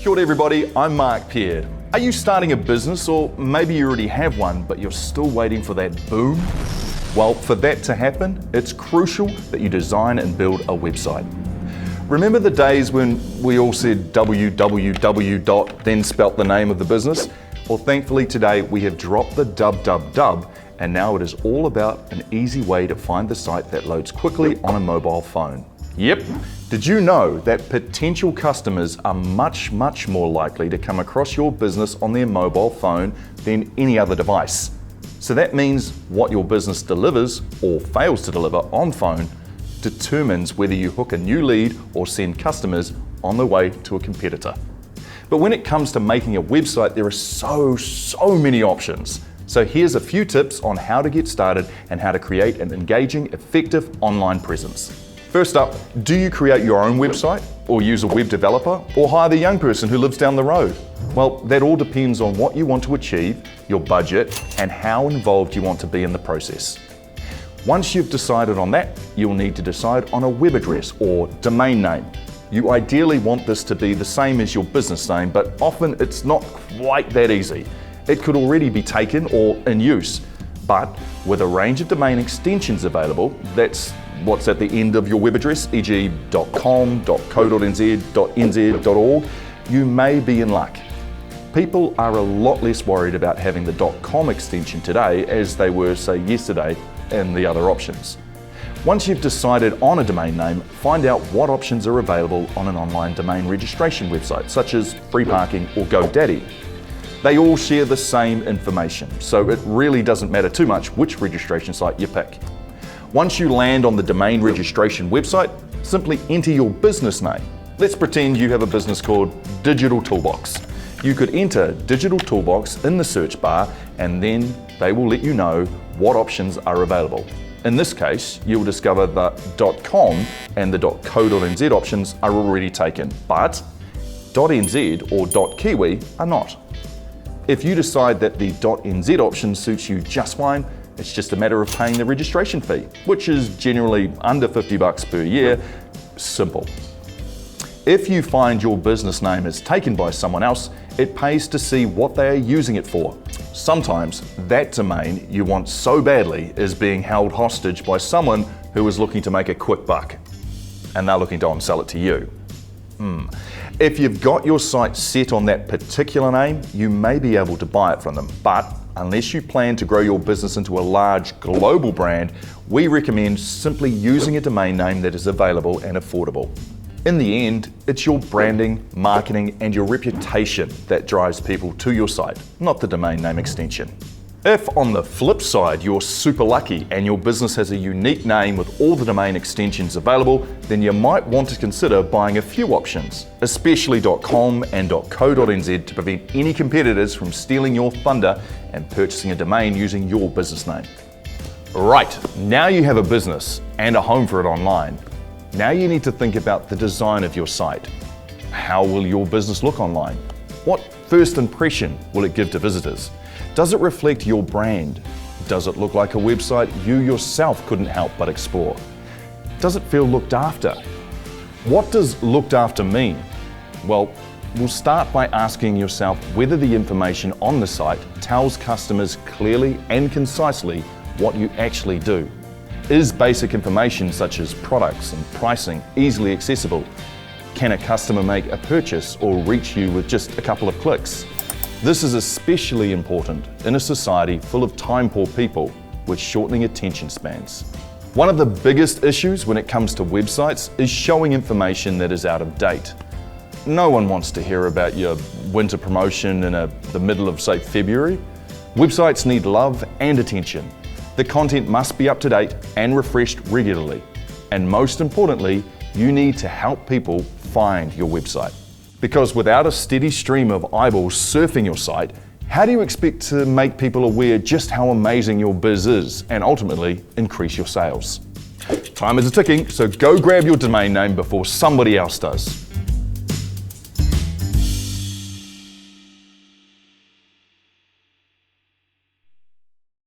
Kia ora everybody, I'm Mark Peard. Are you starting a business, or maybe you already have one but you're still waiting for that boom? Well, for that to happen, it's crucial that you design and build a website. Remember the days when we all said www. Then spelt the name of the business? Well, thankfully today we have dropped the www, and now it is all about an easy way to find the site that loads quickly on a mobile phone. Yep. Did you know that potential customers are much more likely to come across your business on their mobile phone than any other device? So that means what your business delivers or fails to deliver on phone determines whether you hook a new lead or send customers on the way to a competitor. But when it comes to making a website, there are so many options. So here's a few tips on how to get started and how to create an engaging, effective online presence. First up, do you create your own website, or use a web developer, or hire the young person who lives down the road? Well, that all depends on what you want to achieve, your budget, and how involved you want to be in the process. Once you've decided on that, you'll need to decide on a web address or domain name. You ideally want this to be the same as your business name, but often it's not quite that easy. It could already be taken or in use, but with a range of domain extensions available, that's what's at the end of your web address, e.g. .com, .co.nz, .nz.org, you may be in luck. People are a lot less worried about having the .com extension today as they were, say, yesterday, and the other options. Once you've decided on a domain name, find out what options are available on an online domain registration website, such as Freeparking or GoDaddy. They all share the same information, so it really doesn't matter too much which registration site you pick. Once you land on the domain registration website, simply enter your business name. Let's pretend you have a business called Digital Toolbox. You could enter Digital Toolbox in the search bar, and then they will let you know what options are available. In this case, you'll discover the .com and the .co.nz options are already taken, but .nz or .kiwi are not. If you decide that the .nz option suits you just fine, it's just a matter of paying the registration fee, which is generally under $50 per year. Simple. If you find your business name is taken by someone else, it pays to see what they are using it for. Sometimes that domain you want so badly is being held hostage by someone who is looking to make a quick buck, and they're looking to on-sell it to you. If you've got your site set on that particular name, you may be able to buy it from them, but unless you plan to grow your business into a large global brand, we recommend simply using a domain name that is available and affordable. In the end, it's your branding, marketing, and your reputation that drives people to your site, not the domain name extension. If on the flip side you're super lucky and your business has a unique name with all the domain extensions available, then you might want to consider buying a few options, especially .com and .co.nz, to prevent any competitors from stealing your thunder and purchasing a domain using your business name. Right, now you have a business and a home for it online. Now you need to think about the design of your site. How will your business look online? What first impression will it give to visitors? Does it reflect your brand? Does it look like a website you yourself couldn't help but explore? Does it feel looked after? What does looked after mean? Well, we'll start by asking yourself whether the information on the site tells customers clearly and concisely what you actually do. Is basic information such as products and pricing easily accessible? Can a customer make a purchase or reach you with just a couple of clicks? This is especially important in a society full of time-poor people with shortening attention spans. One of the biggest issues when it comes to websites is showing information that is out of date. No one wants to hear about your winter promotion in the middle of, say, February. Websites need love and attention. The content must be up to date and refreshed regularly. And most importantly, you need to help people find your website. Because without a steady stream of eyeballs surfing your site, how do you expect to make people aware just how amazing your biz is and ultimately increase your sales? Time is ticking, so go grab your domain name before somebody else does.